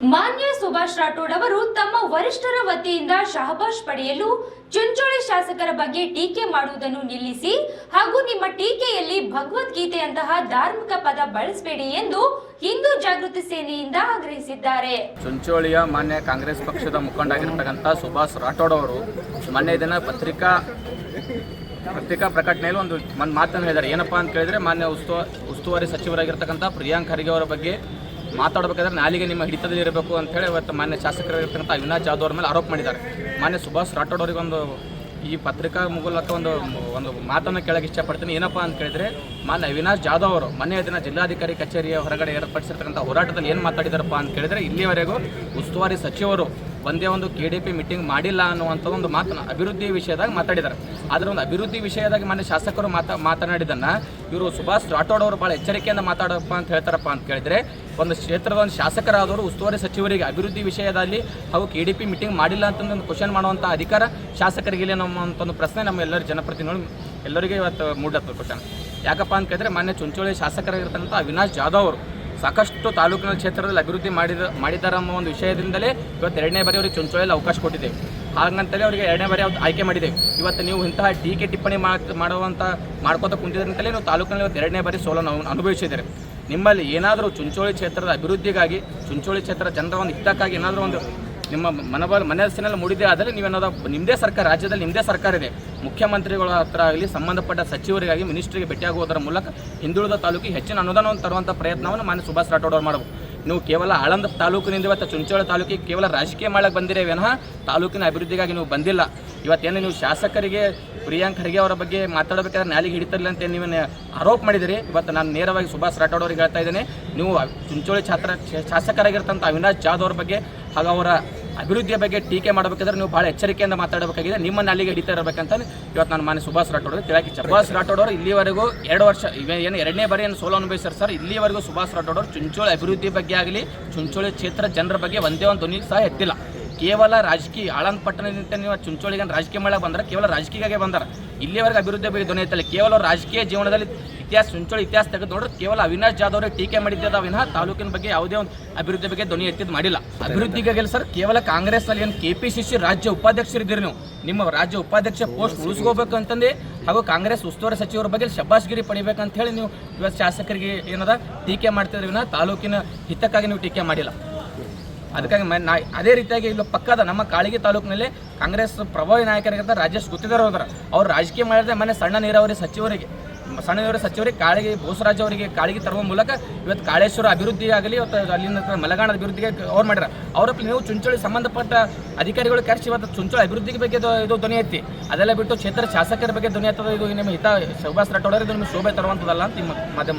ಮಾನ್ಯ ಸುಭಾಷ್ ರಾಠೋಡ್ ಅವರು ತಮ್ಮ ವರಿಷ್ಠರ ವತಿಯಿಂದ ಶಹಬಾಷ್ ಪಡೆಯಲು ಚುಂಚೋಳಿ ಶಾಸಕರ ಬಗ್ಗೆ ಟೀಕೆ ಮಾಡುವುದನ್ನು ನಿಲ್ಲಿಸಿ ಹಾಗೂ ನಿಮ್ಮ ಟೀಕೆಯಲ್ಲಿ ಭಗವದ್ಗೀತೆಯಂತಹ ಧಾರ್ಮಿಕ ಪದ ಬಳಸಬೇಡಿ ಎಂದು ಹಿಂದೂ ಜಾಗೃತಿ ಸೇನೆಯಿಂದ ಆಗ್ರಹಿಸಿದ್ದಾರೆ. ಚುಂಚೋಳಿಯ ಮಾನ್ಯ ಕಾಂಗ್ರೆಸ್ ಪಕ್ಷದ ಮುಖಂಡರಾಗಿರ್ತಕ್ಕಂಥ ಸುಭಾಷ್ ರಾಠೋಡ್ ಅವರು ಮೊನ್ನೆ ದಿನ ಪತ್ರಿಕಾ ಪ್ರಕಟಣೆಯಲ್ಲಿ ಒಂದು ಮಾತನ್ನು ಹೇಳಿದ್ದಾರೆ. ಏನಪ್ಪಾ ಅಂತ ಕೇಳಿದ್ರೆ, ಮಾನ್ಯ ಉಸ್ತುವಾರಿ ಸಚಿವರಾಗಿರ್ತಕ್ಕಂಥ ಪ್ರಿಯಾಂಕ್ ಖರ್ಗೆ ಅವರ ಬಗ್ಗೆ ಮಾತಾಡಬೇಕಾದ್ರೆ ನಾಲಿಗೆ ನಿಮ್ಮ ಹಿಡಿತದಲ್ಲಿ ಇರಬೇಕು ಅಂತ ಹೇಳಿ ಇವತ್ತು ಮಾನ್ಯ ಶಾಸಕರಾಗಿರ್ತಕ್ಕಂಥ ಅವಿನಾಶ್ ಜಾಧವ್ ಅವರ ಮೇಲೆ ಆರೋಪ ಮಾಡಿದ್ದಾರೆ. ಮಾನ್ಯ ಸುಭಾಷ್ ರಾಠೋಡ್ ಅವರಿಗೆ ಈ ಪತ್ರಿಕಾ ಮೂಲಕ ಒಂದು ಮಾತನ್ನು ಕೇಳಕ್ಕೆ ಇಷ್ಟಪಡ್ತೀನಿ. ಏನಪ್ಪಾ ಅಂತ ಕೇಳಿದ್ರೆ, ಮಾನ್ಯ ಅವಿನಾಶ್ ಜಾಧವ್ ಅವರು ಮೊನ್ನೆ ದಿನ ಜಿಲ್ಲಾಧಿಕಾರಿ ಕಚೇರಿಯ ಹೊರಗಡೆ ಏರ್ಪಡಿಸಿರ್ತಕ್ಕಂಥ ಹೋರಾಟದಲ್ಲಿ ಏನು ಮಾತಾಡಿದಾರಪ್ಪ ಅಂತ ಕೇಳಿದ್ರೆ, ಇಲ್ಲಿವರೆಗೂ ಉಸ್ತುವಾರಿ ಸಚಿವರು ಒಂದೇ ಒಂದು KDP ಮೀಟಿಂಗ್ ಮಾಡಿಲ್ಲ ಅನ್ನುವಂಥ ಒಂದು ಮಾತನ್ನು ಅಭಿವೃದ್ಧಿ ವಿಷಯದಾಗ ಮಾತಾಡಿದ್ದಾರೆ. ಆದರೆ ಒಂದು ಅಭಿವೃದ್ಧಿ ವಿಷಯದಾಗ ಮಾನ್ಯ ಶಾಸಕರು ಮಾತನಾಡಿದ್ದನ್ನು ಇವರು ಸುಭಾಷ್ ರಾಠೋಡ್ ಅವರು ಭಾಳ ಎಚ್ಚರಿಕೆಯಿಂದ ಮಾತಾಡಪ್ಪ ಅಂತ ಹೇಳ್ತಾರಪ್ಪ ಅಂತ ಕೇಳಿದರೆ, ಒಂದು ಕ್ಷೇತ್ರದ ಒಂದು ಶಾಸಕರಾದವರು ಉಸ್ತುವಾರಿ ಸಚಿವರಿಗೆ ಅಭಿವೃದ್ಧಿ ವಿಷಯದಲ್ಲಿ ಹಾಗೂ KDP ಮೀಟಿಂಗ್ ಮಾಡಿಲ್ಲ ಅಂತಂದು ಕ್ವಶನ್ ಮಾಡುವಂಥ ಅಧಿಕಾರ ಶಾಸಕರಿಗಿಲ್ಲ ಅನ್ನುವಂಥ ಒಂದು ಪ್ರಶ್ನೆ ನಮ್ಮ ಎಲ್ಲರ ಜನಪ್ರತಿನಿಧಿಗಳು ಎಲ್ಲರಿಗೆ ಇವತ್ತು ಮೂಡತ್ತೆ ಕ್ವಶನ್. ಯಾಕಪ್ಪ ಅಂತ ಕೇಳಿದ್ರೆ, ಮಾನ್ಯ ಚುಂಚೋಳಿ ಶಾಸಕರಾಗಿರ್ತಕ್ಕಂಥ ಅವಿನಾಶ್ ಜಾಧವ್ ಅವರು ಸಾಕಷ್ಟು ತಾಲೂಕಿನ ಕ್ಷೇತ್ರದಲ್ಲಿ ಅಭಿವೃದ್ಧಿ ಮಾಡಿದ್ದಾರೆ ಅನ್ನೋ ಒಂದು ವಿಷಯದಿಂದಲೇ ಇವತ್ತು 2ನೇ ಬಾರಿ ಅವರಿಗೆ ಚುಂಚೋಳಿಯಲ್ಲಿ ಅವಕಾಶ ಕೊಟ್ಟಿದ್ದೇವೆ. ಹಾಗಂತಲೇ ಅವರಿಗೆ 2ನೇ ಬಾರಿ ಆಯ್ಕೆ ಮಾಡಿದ್ದೇವೆ. ಇವತ್ತು ನೀವು ಇಂತಹ ಟೀಕೆ ಟಿಪ್ಪಣಿ ಮಾಡ್ಕೋತ ಕುಂತಿದ್ರಂತಲೇ ನೀವು ತಾಲೂಕಿನಲ್ಲಿ ಇವತ್ತು 2ನೇ ಬಾರಿ ಸೋಲನ್ನು ಅನುಭವಿಸಿದ್ದಾರೆ. ನಿಮ್ಮಲ್ಲಿ ಏನಾದರೂ ಚುಂಚೋಳಿ ಕ್ಷೇತ್ರದ ಅಭಿವೃದ್ಧಿಗಾಗಿ, ಚುಂಚೋಳಿ ಕ್ಷೇತ್ರದ ಜನರ ಒಂದು ಹಿತಕ್ಕಾಗಿ ಏನಾದರೂ ಒಂದು ನಿಮ್ಮ ಮನಸ್ಸಿನಲ್ಲಿ ಮೂಡಿದೆ ಆದರೆ ನೀವೇನಾದರೂ ನಿಮ್ಮದೇ ಸರ್ಕಾರ, ರಾಜ್ಯದಲ್ಲಿ ನಿಮ್ಮದೇ ಸರ್ಕಾರ ಇದೆ, ಮುಖ್ಯಮಂತ್ರಿಗಳ ಹತ್ರ ಆಗಲಿ ಸಂಬಂಧಪಟ್ಟ ಸಚಿವರಿಗಾಗಿ ಮಿನಿಸ್ಟ್ರಿಗೆ ಭೇಟಿಯಾಗುವುದರ ಮೂಲಕ ಹಿಂದುಳಿದ ತಾಲೂಕಿಗೆ ಹೆಚ್ಚಿನ ಅನುದಾನವನ್ನು ತರುವಂಥ ಪ್ರಯತ್ನವನ್ನು ಮಾನ್ಯ ಸುಭಾಷ್ ರಾಠೋಡ್ ಅವರು ಮಾಡಬೇಕು. ನೀವು ಕೇವಲ ಆಳಂದ ತಾಲೂಕಿನಿಂದ ಇವತ್ತು ಚುಂಚೋಳಿ ತಾಲೂಕಿಗೆ ಕೇವಲ ರಾಜಕೀಯ ಮಾಡಕ್ಕೆ ಬಂದಿರೇ ವಿನಃ ತಾಲೂಕಿನ ಅಭಿವೃದ್ಧಿಗಾಗಿ ನೀವು ಬಂದಿಲ್ಲ. ಇವತ್ತೇನು ನೀವು ಶಾಸಕರಿಗೆ ಪ್ರಿಯಾಂಕ್ ಖರ್ಗೆ ಅವರ ಬಗ್ಗೆ ಮಾತಾಡಬೇಕಾದ್ರೆ ನಾಲಿಗೆ ಹಿಡಿತಿರಲಿಲ್ಲ ಅಂತ ನೀವೇನು ಆರೋಪ ಮಾಡಿದಿರಿ. ಇವತ್ತು ನಾನು ನೇರವಾಗಿ ಸುಭಾಷ್ ರಾಠೋಡ್ ಅವರಿಗೆ ಹೇಳ್ತಾ ಇದ್ದೇನೆ, ನೀವು ಚುಂಚೋಳಿ ಶಾಸಕರಾಗಿರ್ತಂಥ ಅವಿನಾಶ್ ಜಾಧವ್ ಅವರ ಬಗ್ಗೆ ಹಾಗೂ ಅವರ ಅಭಿವೃದ್ಧಿಯ ಬಗ್ಗೆ ಟೀಕೆ ಮಾಡಬೇಕಾದ್ರೆ ನೀವು ಭಾಳ ಎಚ್ಚರಿಕೆಯಿಂದ ಮಾತಾಡಬೇಕಾಗಿದೆ. ನಿಮ್ಮ ನಾಲಿಗೆ ಹಿಡಿತಾ ಇರಬೇಕಂತ ಇವತ್ತು ನಾನು ಮಾನ್ಯ ಸುಭಾಷ್ ರಾಠೋಡ್ ಅವರು ಕೇಳಕ್ಕೆ ಇಚ್ಛೆ. ಸುಭಾಷ್ ರಾಠೋಡ್ ಅವರು ಇಲ್ಲಿವರೆಗೂ 2 ವರ್ಷ ಏನು 2ನೇ ಬಾರಿ ಏನು ಸೋಲು ಅನುಭವಿಸ್ತಾರೆ ಸರ್. ಇಲ್ಲಿವರೆಗೂ ಸುಭಾಷ್ ರಾಠೋಡ್ ಅವರು ಚುಂಚೋಳಿ ಅಭಿವೃದ್ಧಿ ಬಗ್ಗೆ ಆಗಲಿ, ಚುಂಚೋಳಿ ಕ್ಷೇತ್ರ ಜನರ ಬಗ್ಗೆ ಒಂದೇ ಒಂದು ಧ್ವನಿ ಸಹ ಎತ್ತಿಲ್ಲ. ಕೇವಲ ರಾಜಕೀಯ ಆಳಂದ ಪಟ್ಟಣದಿಂದ ನೀವು ಚುಂಚೋಳಿಗೆ ರಾಜಕೀಯ ಮಾಡಕ್ಕೆ ಬಂದರೆ ಕೇವಲ ರಾಜಕೀಯಕ್ಕೆ ಬಂದಾರೆ. ಇಲ್ಲಿವರೆಗೂ ಅಭಿವೃದ್ಧಿ ಬಗ್ಗೆ ಧ್ವನಿ ಎತ್ತಲ್ಲ. ಕೇವಲ ರಾಜಕೀಯ ಜೀವನದಲ್ಲಿ ಚುಂಚೋಳಿ ಇತಿಹಾಸ ತೆಗೆದು ನೋಡ್ರೆ ಕೇವಲ ಅವಿನಾಶ್ ಜಾಧವ್ ಅವರಿಗೆ ಟೀಕೆ ಮಾಡಿದ್ದ ವಿನಃ ತಾಲೂಕಿನ ಬಗ್ಗೆ ಯಾವುದೇ ಒಂದು ಅಭಿವೃದ್ಧಿ ಬಗ್ಗೆ ಧ್ವನಿ ಎತ್ತಿದ್ದು ಮಾಡಿಲ್ಲ. ಅಭಿವೃದ್ಧಿಗಾಗಿಲ್ಲ ಸರ್. ಕೇವಲ ಕಾಂಗ್ರೆಸ್ನಲ್ಲಿ ಏನು KPCC ರಾಜ್ಯ ಉಪಾಧ್ಯಕ್ಷರಿದ್ದೀರಿ, ನೀವು ನಿಮ್ಮ ರಾಜ್ಯ ಉಪಾಧ್ಯಕ್ಷ ಪೋಸ್ಟ್ ಉಳಿಸ್ಕೋಬೇಕು ಅಂತಂದು ಹಾಗೂ ಕಾಂಗ್ರೆಸ್ ಉಸ್ತುವಾರಿ ಸಚಿವರ ಬಗ್ಗೆ ಶಬ್ಬಾಷ್ಗಿರಿ ಪಡಿಬೇಕಂತ ಹೇಳಿ ನೀವು ಇವತ್ತು ಶಾಸಕರಿಗೆ ಏನದ ಟೀಕೆ ಮಾಡ್ತಿದ್ರಿ ವಿನಃ ತಾಲೂಕಿನ ಹಿತಕ್ಕಾಗಿ ನೀವು ಟೀಕೆ ಮಾಡಿಲ್ಲ. ಅದಕ್ಕಾಗಿ ಅದೇ ರೀತಿಯಾಗಿ ಇಲ್ಲಿ ಪಕ್ಕದ ನಮ್ಮ ಕಾಳಗಿ ತಾಲೂಕಿನಲ್ಲಿ ಕಾಂಗ್ರೆಸ್ ಪ್ರಭಾವಿ ನಾಯಕರಾಗಿರ್ತ ರಾಜೇಶ್ ಗುತ್ತಿದಾರ್ ಹೋದ್ರ ಅವ್ರು ರಾಜಕೀಯ ಮಾಡಿದ್ರೆ ಮನೆ ಸಣ್ಣ ನೀರಾವರಿ ಸಚಿವರಿಗೆ ಕಾಳಿಗೆ ಬೋಸರಾಜ್ ಅವರಿಗೆ ಕಾಳಿಗೆ ತರುವ ಮೂಲಕ ಇವತ್ತು ಕಾಳೇಶ್ವರ ಅಭಿವೃದ್ಧಿ ಆಗಲಿ, ಇವತ್ತು ಅಲ್ಲಿನ ಮಲಗಾಣದ ಅಭಿವೃದ್ಧಿಗೆ ಅವ್ರು ಮಾಡ್ಯಾರ. ಅವರ ನೀವು ಚುಂಚೋಳಿ ಸಂಬಂಧಪಟ್ಟ ಅಧಿಕಾರಿಗಳು ಕರೆಸಿ ಇವತ್ತು ಚುಂಚೋಳಿ ಅಭಿವೃದ್ಧಿಗೆ ಬಗ್ಗೆ ಇದು ಧ್ವನಿ ಎತ್ತಿ, ಅದೆಲ್ಲ ಬಿಟ್ಟು ಕ್ಷೇತ್ರ ಶಾಸಕರ ಬಗ್ಗೆ ಧ್ವನಿ ಎತ್ತದ ಇದು ನಿಮ್ಮ ಹಿತ ಸುಭಾಷ್ ರಾಠೋಡ್ ಇದು ನಿಮಗೆ ಶೋಭೆ ತರುವಂಥದ್ದಲ್ಲ ಅಂತ ನಿಮ್ಮ ಮಾಧ್ಯಮ